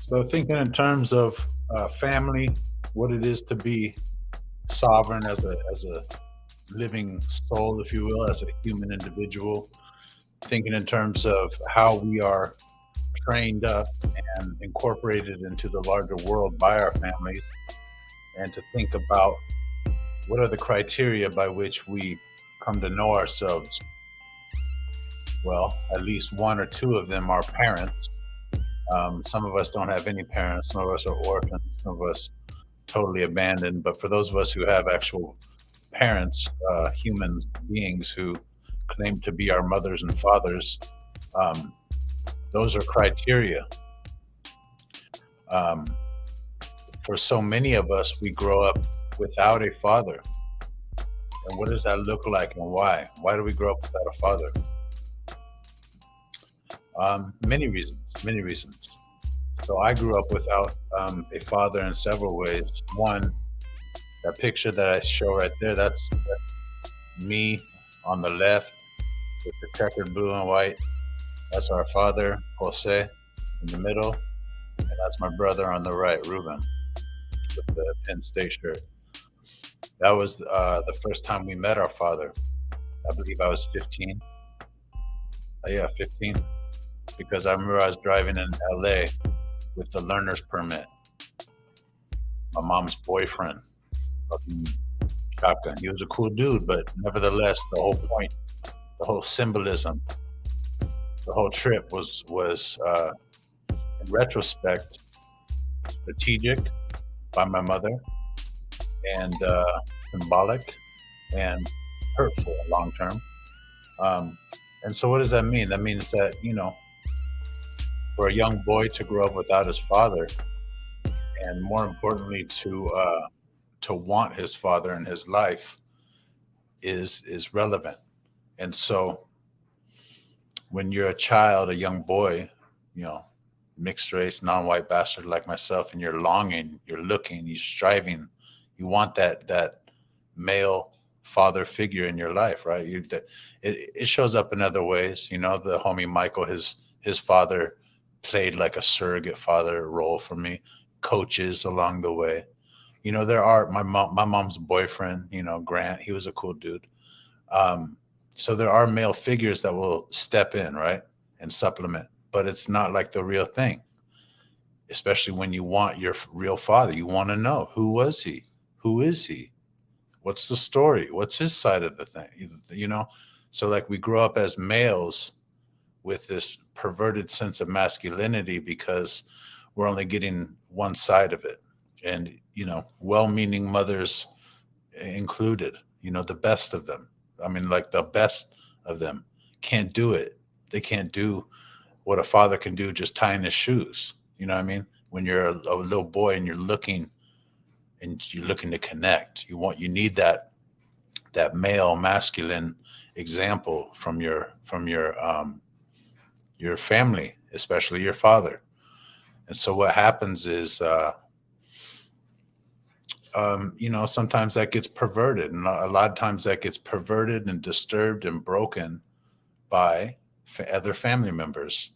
So thinking in terms of family, what it is to be sovereign as a living soul, if you will, as a human individual. Thinking in terms of how we are trained up and incorporated into the larger world by our families, and to think about what are the criteria by which we come to know ourselves. Well, at least one or two of them are parents. Some of us don't have any parents. Some of us are orphans. Some of us totally abandoned. But for those of us who have actual parents, human beings who claim to be our mothers and fathers, um, those are criteria. Um, for so many of us, we grow up without a father. And what does that look like and why? Why do we grow up without a father? Many reasons, many reasons. So I grew up without a father in several ways. One, that picture that I show right there, that's me on the left with the checkered blue and white. That's our father, Jose, in the middle. And that's my brother on the right, Ruben, with the Penn State shirt. That was the first time we met our father. I believe I was 15. Yeah, 15. Because I remember I was driving in LA with the learner's permit. My mom's boyfriend, fucking shotgun. He was a cool dude, but nevertheless, the whole point, the whole symbolism, the whole trip was in retrospect strategic by my mother and symbolic and hurtful long term. Um, and so, what does that mean? That means that for a young boy to grow up without his father, and more importantly, to want his father in his life is relevant. And so, when you're a child, a young boy, you know, mixed race, non-white bastard like myself, and you're longing, you're looking, you're striving, you want that male father figure in your life, right? It shows up in other ways. You know, the homie Michael, his father played like a surrogate father role for me, coaches along the way. You know, there are my mom's boyfriend, you know, Grant, he was a cool dude. Um, so there are male figures that will step in, right, and supplement, but it's not like the real thing. Especially when you want your real father, you want to know, who was he, who is he, what's the story, what's his side of the thing, you know. So like we grow up as males with this perverted sense of masculinity because we're only getting one side of it, and well-meaning mothers included, the best of them. I mean, like the best of them can't do it. They can't do what a father can do just tying his shoes. You know what I mean? When you're a little boy and you're looking to connect, you need that male masculine example from your family, especially your father. And so what happens is, sometimes that gets perverted, and a lot of times that gets perverted and disturbed and broken by other family members.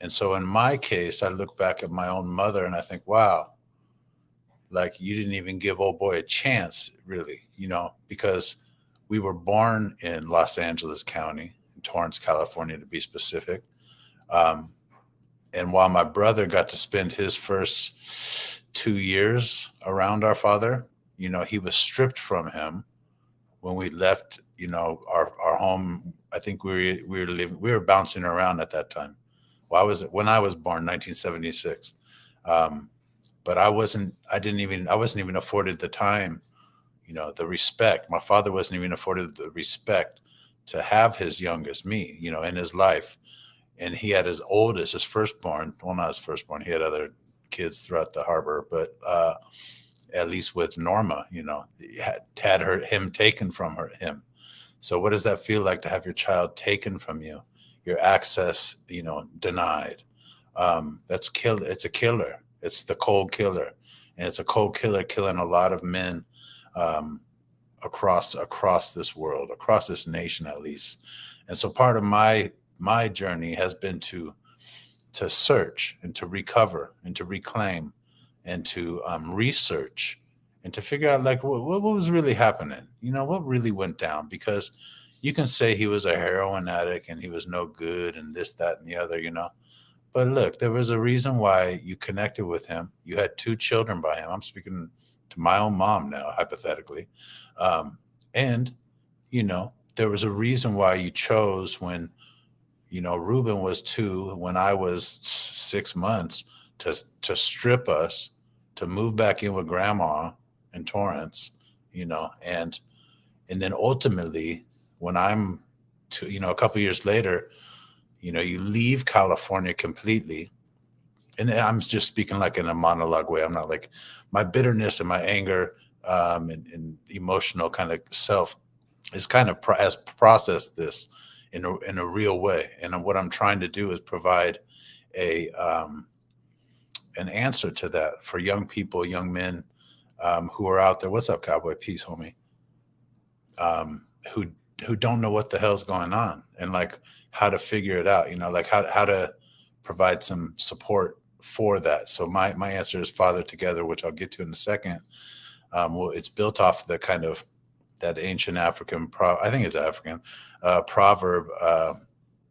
And so in my case, I look back at my own mother and I think, wow, like you didn't even give old boy a chance, really, because we were born in Los Angeles County, in Torrance, California, to be specific. Um, and while my brother got to spend his first 2 years around our father, he was stripped from him when we left, our home. I think we were bouncing around at that time. Well, when I was born, 1976. Um, but I wasn't even afforded the time, the respect. My father wasn't even afforded the respect to have his youngest, me, in his life. And he had his oldest, his firstborn. Well, not his firstborn. He had other kids throughout the harbor, but at least with Norma, he had him taken from him. So what does that feel like to have your child taken from you, your access, denied? It's a killer. It's the cold killer, and it's a cold killer killing a lot of men um, across this world, across this nation, at least. And so part of my journey has been to to search and to recover and to reclaim and to research and to figure out like what was really happening. What really went down, because you can say he was a heroin addict and he was no good and this, that, and the other. But look, there was a reason why you connected with him. You had two children by him. I'm speaking to my own mom now, hypothetically. And, there was a reason why you chose when, Ruben was 2, when I was 6 months, to strip us, to move back in with grandma in Torrance, and then ultimately when I'm a couple years later, you leave California completely. And I'm just speaking like in a monologue way. I'm not like my bitterness and my anger, and emotional kind of self is kind of has processed this in a real way. And what I'm trying to do is provide a an answer to that for young people, young men, who are out there. What's up, Cowboy? Peace, homie. Um, who who don't know what the hell's going on and like how to figure it out. Like how to provide some support for that. So my answer is Father Together, which I'll get to in a second. Well, it's built off the kind of that ancient African I think it's African proverb.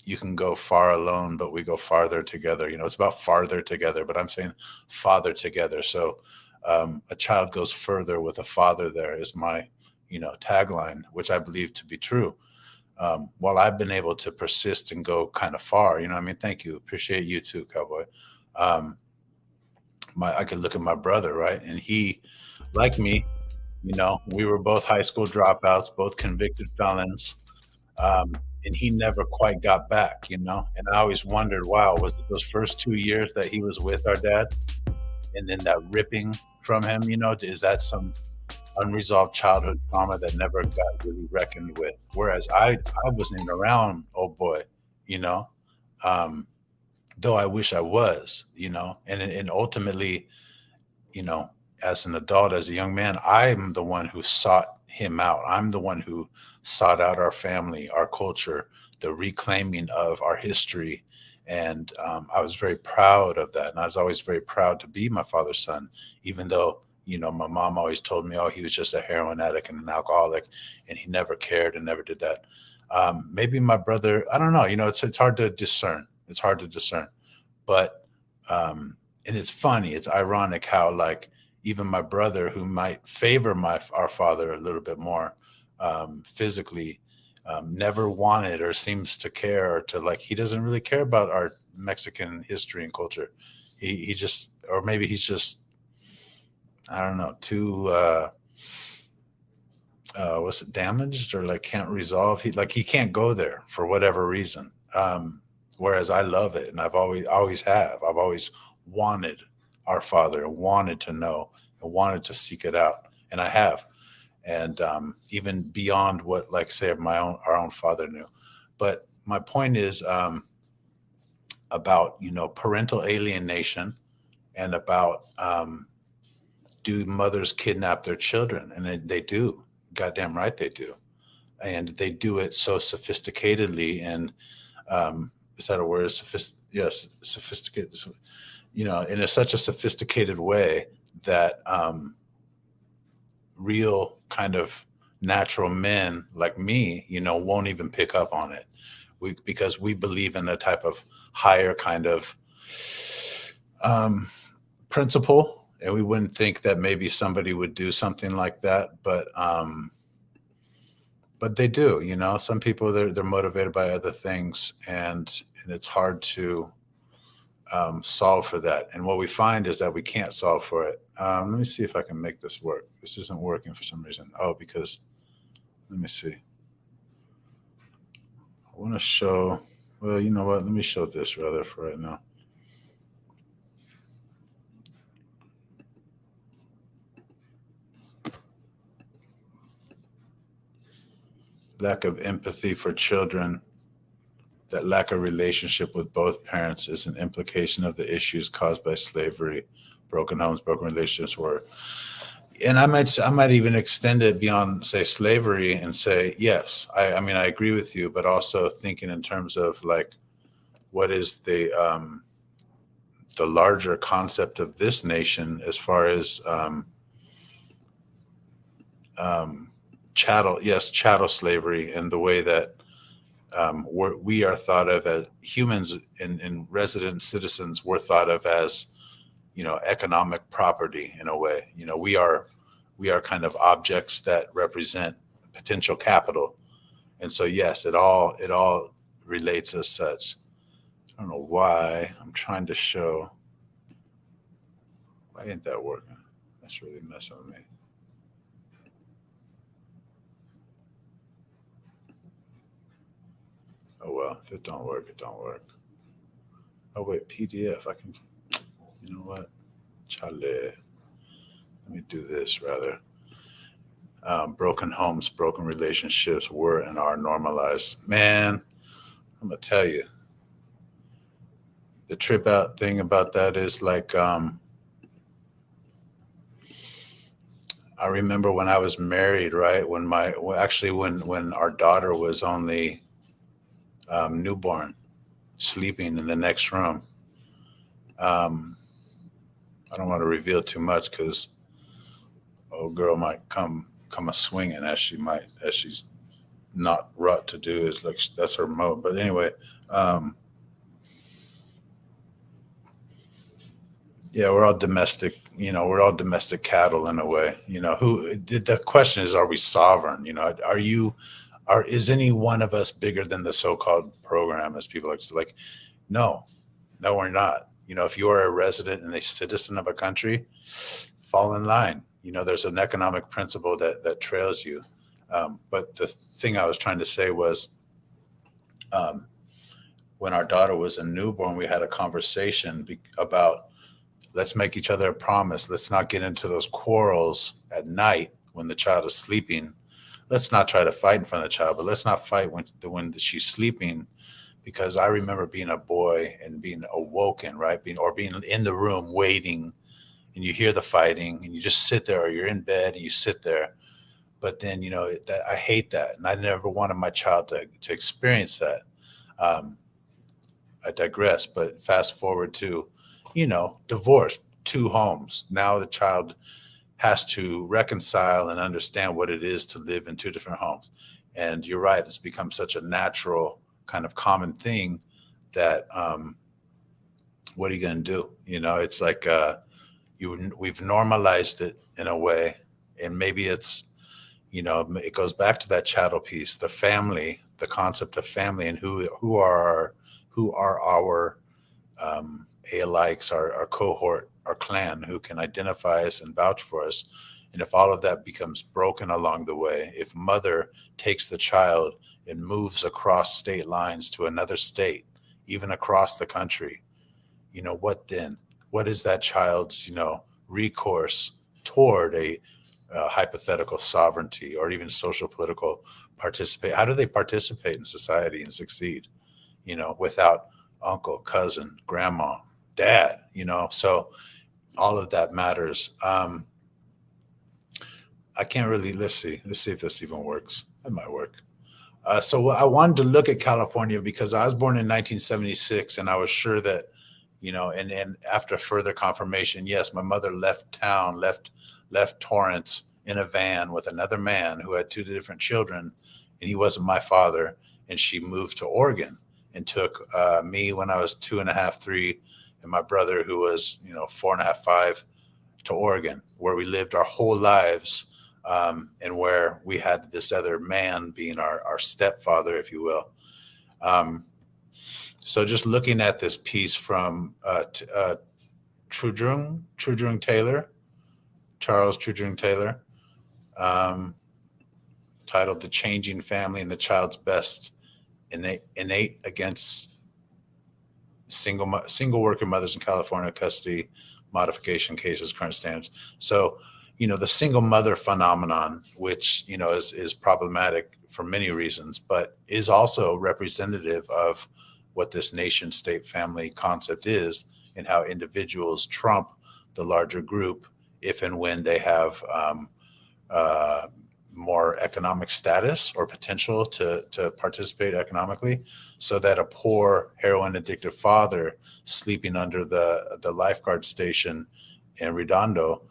You can go far alone, but we go farther together. It's about farther together, but I'm saying father together. So a child goes further with a father. There is my, tagline, which I believe to be true. While I've been able to persist and go kind of far, what I mean? Thank you. Appreciate you too, Cowboy. Um, I could look at my brother, right? And he, like me, we were both high school dropouts, both convicted felons. And he never quite got back. And I always wondered, wow, was it those first 2 years that he was with our dad and then that ripping from him, is that some unresolved childhood trauma that never got really reckoned with? Whereas I wasn't around, oh boy, you know, um, though I wish I was, and ultimately, you know, as an adult, as a young man, I'm the one who sought him out. I'm the one who sought out our family, our culture, the reclaiming of our history. And I was very proud of that. And I was always very proud to be my father's son, even though, my mom always told me, oh, he was just a heroin addict and an alcoholic, and he never cared and never did that. Maybe my brother, I don't know, it's hard to discern. It's hard to discern. But, and it's funny, it's ironic how, like, even my brother, who might favor our father a little bit more physically, never wanted or seems to care, or to, like, he doesn't really care about our Mexican history and culture. He just, or maybe he's just, I don't know, too what's it, damaged, or like can't resolve. He can't go there for whatever reason. Whereas I love it, and I've always have. I've always wanted our father and wanted to know and wanted to seek it out, and I have. And even beyond what, like, say, our own father knew. But my point is, about, parental alienation, and about, do mothers kidnap their children? And they do. Goddamn right they do. And they do it so sophisticatedly. And is that a word? Yes, sophisticated. In such a sophisticated way that real kind of natural men like me, won't even pick up on it. Because we believe in a type of higher kind of principle, and we wouldn't think that maybe somebody would do something like that, but they do. Some people, they're motivated by other things, and it's hard to solve for that. And what we find is that we can't solve for it. Let me see if I can make this work. This isn't working for some reason. Oh, because let me see. I want to show. Well, you know what? Let me show this rather for right now. Lack of empathy for children that lack a relationship with both parents is an implication of the issues caused by slavery, broken homes, broken relationships. And I might even extend it beyond, say, slavery, and say, yes, I mean, I agree with you, but also thinking in terms of, like, what is the the larger concept of this nation as far as um, chattel, yes, chattel slavery, and the way that we are thought of as humans and resident citizens. We're thought of as, economic property in a way. We are kind of objects that represent potential capital, and so yes, it all relates as such. I don't know why I'm trying to show. Why ain't that working? That's really messing with me. Oh well, if it don't work, it don't work. Oh wait, PDF. I can. You know what? Chale. Let me do this rather. Broken homes, broken relationships were and are normalized. Man, I'm gonna tell you, the trip out thing about that is like, I remember when I was married, right? Actually, when our daughter was only newborn, sleeping in the next room. Um, I don't want to reveal too much because old girl might come a swinging, as she's not rut to do, is like that's her mode. But anyway, um, yeah, we're all domestic. We're all domestic cattle in a way. Who the question is, are we sovereign? Are you are is any one of us bigger than the so-called program, as people like to say? Like, no, no, we're not. If you are a resident and a citizen of a country, fall in line. There's an economic principle that trails you. But the thing I was trying to say was, um, when our daughter was a newborn, we had a conversation about, let's make each other a promise. Let's not get into those quarrels at night when the child is sleeping. Let's not try to fight in front of the child, but let's not fight when she's sleeping, because I remember being a boy and being awoken, right? Being in the room waiting, and you hear the fighting and you just sit there, or you're in bed and you sit there. But then, I hate that. And I never wanted my child to experience that. Um, I digress, but fast forward to, divorce, two homes. Now the child has to reconcile and understand what it is to live in two different homes. And you're right, it's become such a natural kind of common thing that, what are you going to do? It's like, we've normalized it in a way, and maybe it goes back to that chattel piece, the family, the concept of family, and who are our alikes, our cohort, our clan, who can identify us and vouch for us. And if all of that becomes broken along the way, if mother takes the child and moves across state lines to another state, even across the country, what then? What is that child's, recourse toward a hypothetical sovereignty or even social political participate? How do they participate in society and succeed, without uncle, cousin, grandma, dad, So all of that matters. I can't really, let's see if this even works. It might work. So I wanted to look at California because I was born in 1976, and I was sure that, and after further confirmation, yes, my mother left town, left Torrance in a van with another man who had two different children, and he wasn't my father. And she moved to Oregon and took me when I was 2.5, 3, and my brother, who was, 4.5, 5, to Oregon, where we lived our whole lives, and where we had this other man being our stepfather, if you will. So just looking at this piece from Trudrung Taylor, Charles Trudrung Taylor, um, titled "The Changing Family and the Child's Best: Innate Against Single Worker Mothers in California Custody Modification Cases, Current Standards." So, the single mother phenomenon, which, is problematic for many reasons, but is also representative of what this nation state family concept is, and how individuals trump the larger group if and when they have uh, more economic status or potential to participate economically, so that a poor heroin addicted father sleeping under the lifeguard station in Redondo,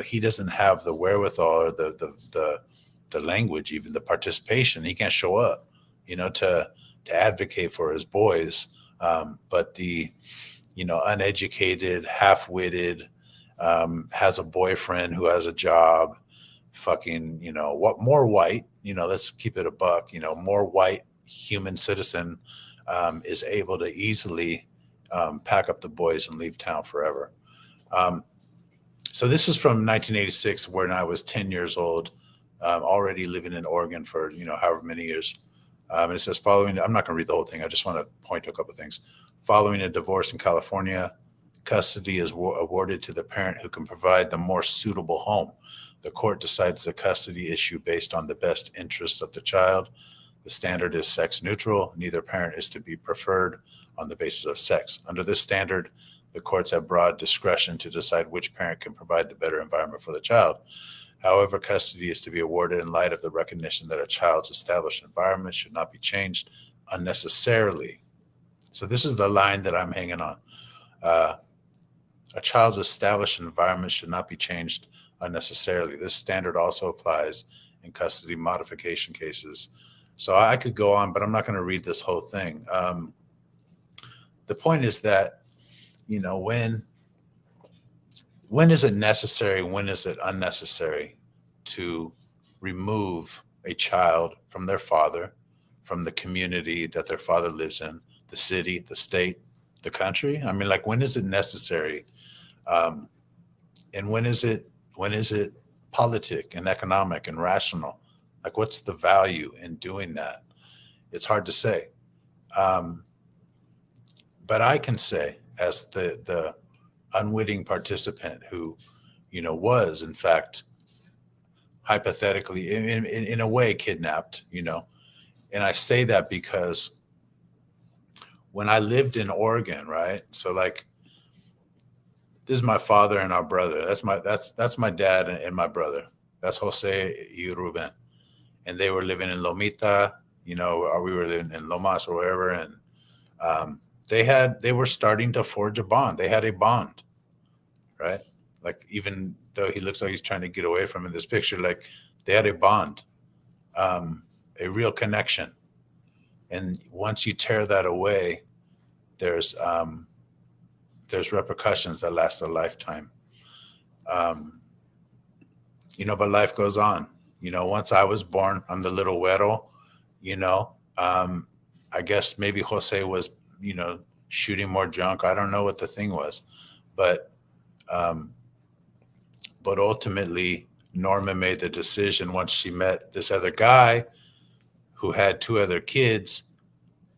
he doesn't have the wherewithal or the language, even the participation. He can't show up, to advocate for his boys. But the uneducated, half-witted, has a boyfriend who has a job, fucking, what more white, let's keep it a buck, more white human citizen, is able to easily pack up the boys and leave town forever. Um, so this is from 1986, when I was 10 years old, already living in Oregon for, however many years. And it says, following, I'm not going to read the whole thing. I just want to point to a couple of things. Following a divorce in California, custody is awarded to the parent who can provide the more suitable home. The court decides the custody issue based on the best interests of the child. The standard is sex neutral. Neither parent is to be preferred on the basis of sex. Under this standard, the courts have broad discretion to decide which parent can provide the better environment for the child. However, custody is to be awarded in light of the recognition that a child's established environment should not be changed unnecessarily. So this is the line that I'm hanging on. A child's established environment should not be changed unnecessarily. This standard also applies in custody modification cases. So I could go on, but I'm not going to read this whole thing. The point is that, when is it necessary? When is it unnecessary to remove a child from their father, from the community that their father lives in, the city, the state, the country? I mean, like, when is it necessary? And when is it politic and economic and rational? Like, what's the value in doing that? It's hard to say. But I can say, as the unwitting participant who, was in fact hypothetically, in a way, kidnapped, and I say that because when I lived in Oregon, right? So, like, this is my father and our brother. That's my dad and my brother. That's Jose y Ruben, and they were living in Lomita, or we were living in Lomas or wherever, and they were starting to forge a bond. They had a bond, right? Like, even though he looks like he's trying to get away from in this picture, like, they had a bond, a real connection. And once you tear that away, there's repercussions that last a lifetime. But life goes on. Once I was born, I'm the little güero, I guess maybe Jose was, shooting more junk. I don't know what the thing was, but ultimately Norma made the decision, once she met this other guy who had two other kids,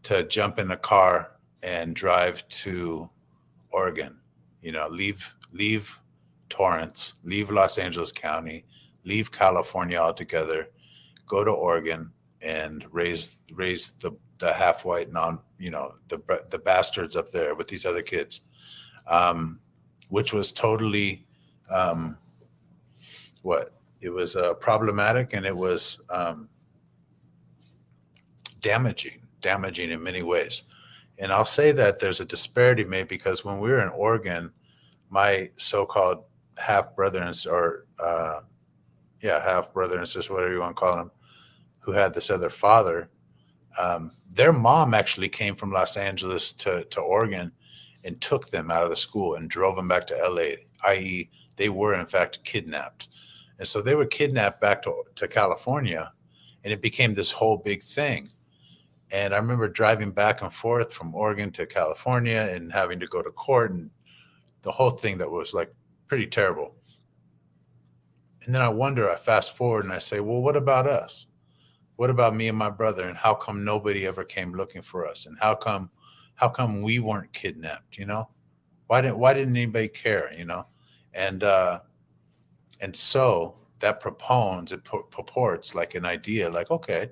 to jump in the car and drive to Oregon, leave Torrance, leave Los Angeles County, leave California altogether, go to Oregon and raise the half-white the bastards up there with these other kids, which was totally it was problematic, and it was damaging in many ways. And I'll say that there's a disparity made, because when we were in Oregon, my so-called half brother and half brother and sister, whatever you want to call them, who had this other father, their mom actually came from Los Angeles to Oregon and took them out of the school and drove them back to LA, i.e., they were in fact kidnapped. And so they were kidnapped back to California, and it became this whole big thing. And I remember driving back and forth from Oregon to California and having to go to court, and the whole thing that was like pretty terrible. And then I fast forward and I say, well, what about us? What about me and my brother? And how come nobody ever came looking for us? And how come we weren't kidnapped? Why didn't anybody care? And so that purports like an idea, like, okay,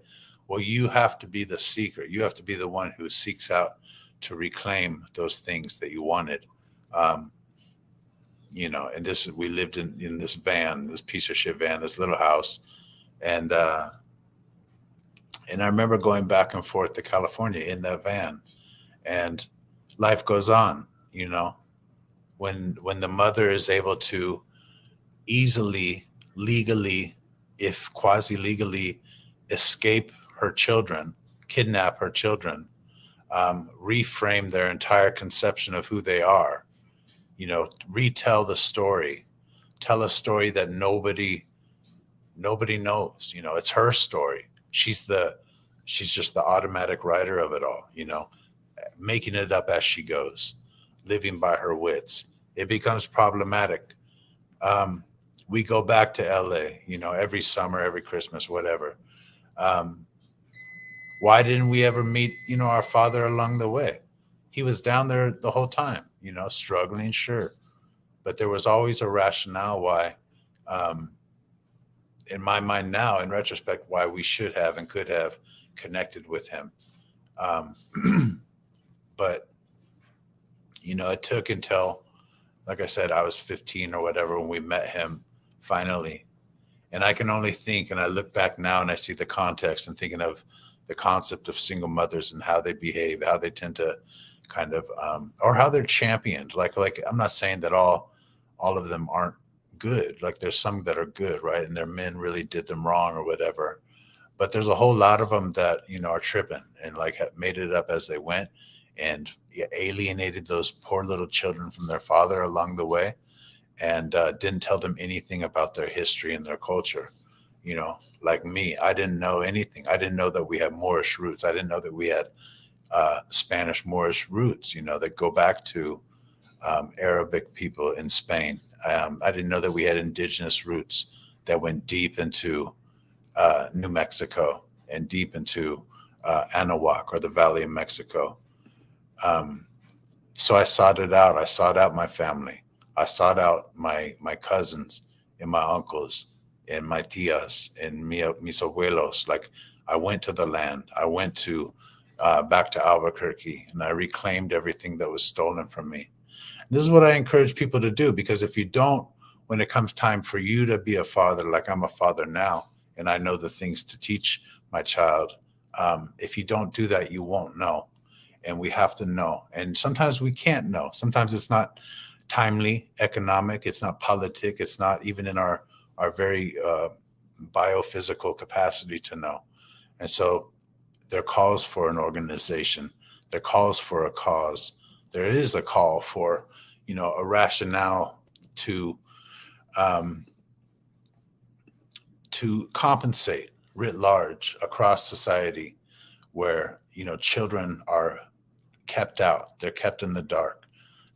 well, you have to be the seeker. You have to be the one who seeks out to reclaim those things that you wanted. And we lived in this van, this piece of shit van, this little house, and uh, and I remember going back and forth to California in that van, and life goes on. You know, when the mother is able to easily, legally, if quasi legally, escape her children, kidnap her children, reframe their entire conception of who they are, retell the story, tell a story that nobody knows. It's her story. She's just the automatic writer of it all, making it up as she goes, living by her wits. It becomes problematic. um, we go back to LA, every summer, every Christmas, whatever. um, why didn't we ever meet, our father along the way? He was down there the whole time, struggling, sure, but there was always a rationale why. um, in my mind now, in retrospect, why we should have and could have connected with him. um, but it took until, like I said, I was 15 or whatever when we met him finally. And I can only think, and I look back now and I see the context and thinking of the concept of single mothers and how they behave, how they tend to kind of, or how they're championed. Like I'm not saying that all of them aren't good. Like there's some that are good, right? And their men really did them wrong or whatever. But there's a whole lot of them that are tripping and like have made it up as they went, and alienated those poor little children from their father along the way, and didn't tell them anything about their history and their culture. Like me, I didn't know anything. I didn't know that we had Moorish roots. I didn't know that we had Spanish Moorish roots, that go back to Arabic people in Spain. I didn't know that we had indigenous roots that went deep into New Mexico and deep into Anahuac, or the Valley of Mexico. Um, so I sought it out. I sought out my family. I sought out my cousins and my uncles and my tias and mis abuelos. Like I went to the land. I went to back to Albuquerque, and I reclaimed everything that was stolen from me. This is what I encourage people to do, because if you don't, when it comes time for you to be a father, like I'm a father now, and I know the things to teach my child, if you don't do that, you won't know. And we have to know. And sometimes we can't know. Sometimes it's not timely, economic, it's not politic, it's not even in our very biophysical capacity to know. And so there calls for an organization, there calls for a cause, there is a call for, a rationale to um, compensate writ large across society, where children are kept out, they're kept in the dark,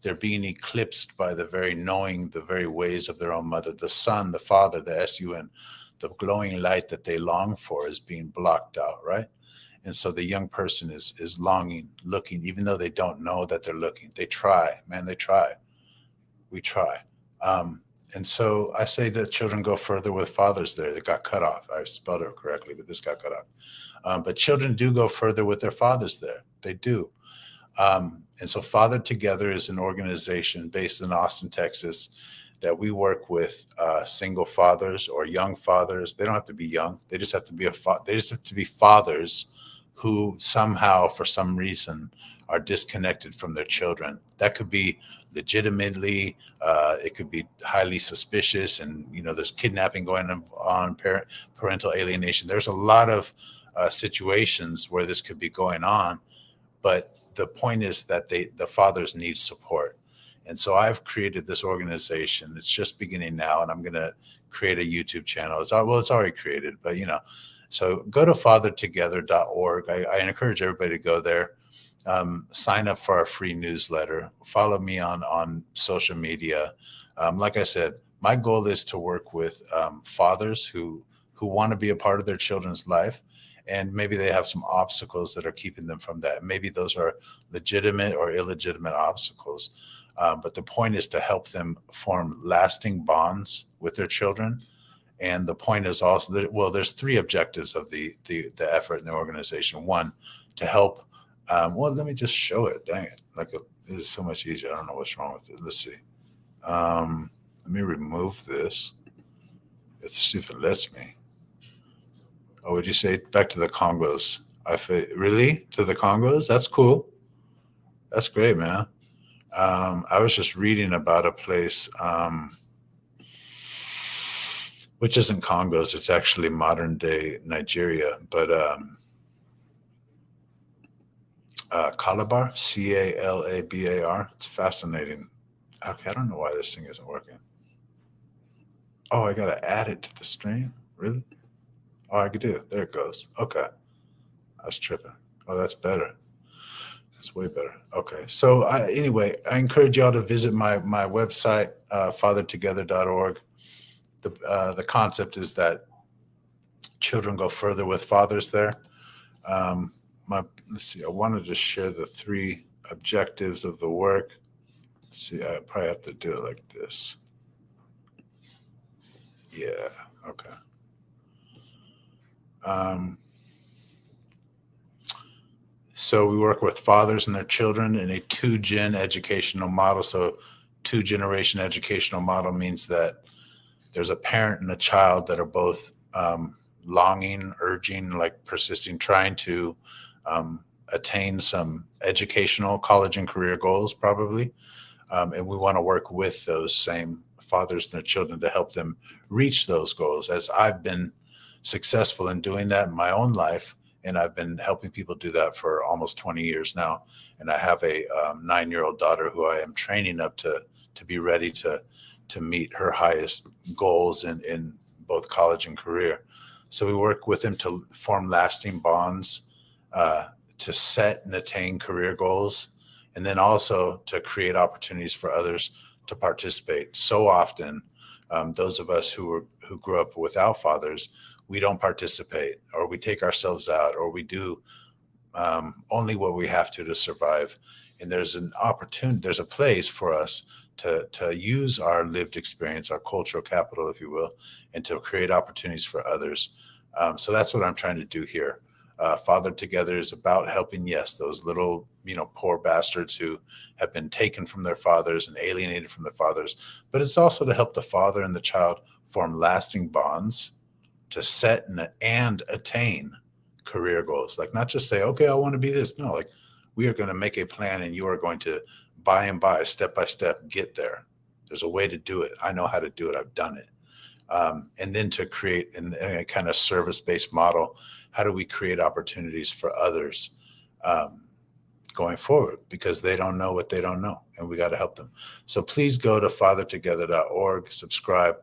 they're being eclipsed by the very knowing, the very ways of their own mother. The sun, the father, the sun, the glowing light that they long for is being blocked out, right? And so the young person is longing, looking, even though they don't know that they're looking. They try, man, they try. We try. um, and so I say that children go further with fathers there that got cut off. I spelled it correctly, but this got cut off. But children do go further with their fathers there. They do. And so Father Together is an organization based in Austin, Texas, that we work with single fathers or young fathers. They don't have to be young. They just have to be they just have to be fathers who somehow, for some reason, are disconnected from their children. That could be legitimately, it could be highly suspicious, and there's kidnapping going on, parental alienation. There's a lot of situations where this could be going on, but the point is that the fathers need support. And so I've created this organization. It's just beginning now, and I'm going to create a YouTube channel. It's already created, but so go to fathertogether.org. I encourage everybody to go there. Sign up for our free newsletter. Follow me on social media. Like I said, my goal is to work with fathers who want to be a part of their children's life, and maybe they have some obstacles that are keeping them from that. Maybe those are legitimate or illegitimate obstacles. But the point is to help them form lasting bonds with their children. And the point is also that, well, there's three objectives of the effort in the organization. One, to help. Well, let me just show it. Dang it! This is so much easier. I don't know what's wrong with it. Let's see. Let me remove this. Let's see if it lets me. Or would you say back to the Congos? Really to the Congos? That's cool. That's great, man. I was just reading about a place, which isn't Congos. It's actually modern day Nigeria, but Calabar, Calabar. It's fascinating. Okay, I don't know why this thing isn't working. Oh, I gotta add it to the stream. Really? Oh, I could do it. There it goes. Okay, I was tripping. Oh, that's better. That's way better. Okay. So anyway, I encourage y'all to visit my website, fathertogether.org. The concept is that children go further with fathers there. Let's see. I wanted to share the three objectives of the work. Let's see. I probably have to do it like this. Yeah. Okay. So we work with fathers and their children in a two-gen educational model. So two-generation educational model means that there's a parent and a child that are both longing, urging, like persisting, trying to attain some educational, college and career goals, probably. And we want to work with those same fathers and their children to help them reach those goals. As I've been successful in doing that in my own life, and I've been helping people do that for almost 20 years now. And I have a 9-year-old daughter who I am training up to be ready to meet her highest goals in both college and career. So we work with them to form lasting bonds, to set and attain career goals, and then also to create opportunities for others to participate. So often, those of us who grew up without fathers, we don't participate, or we take ourselves out, or we do only what we have to survive. And there's an opportunity, there's a place for us to use our lived experience, our cultural capital, if you will, and to create opportunities for others. So that's what I'm trying to do here. Father Together is about helping, yes, those little, poor bastards who have been taken from their fathers and alienated from their fathers, but it's also to help the father and the child form lasting bonds to set and attain career goals. Like, not just say, okay, I want to be this. No, like, we are going to make a plan and you are going to by step get there. There's a way to do it. I know how to do it. I've done it. And then to create in a kind of service-based model, how do we create opportunities for others going forward, because they don't know what they don't know, and we got to help them. So please go to fathertogether.org, subscribe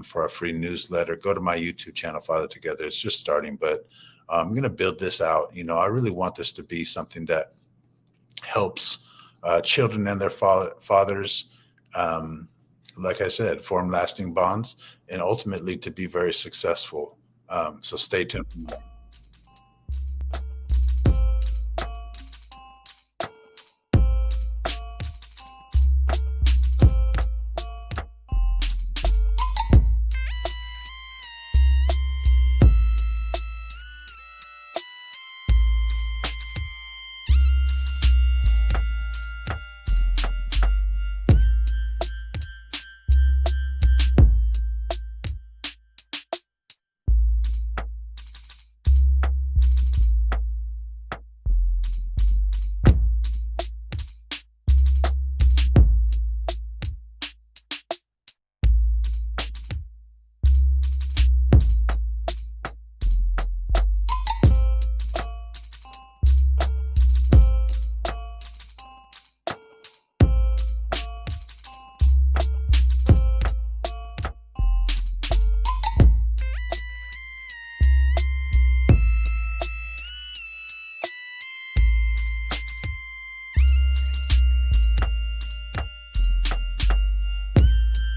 for our free newsletter. Go to my YouTube channel, Father Together. It's just starting, but I'm going to build this out. I really want this to be something that helps children and their fathers, like I said, form lasting bonds and ultimately to be very successful. So stay tuned.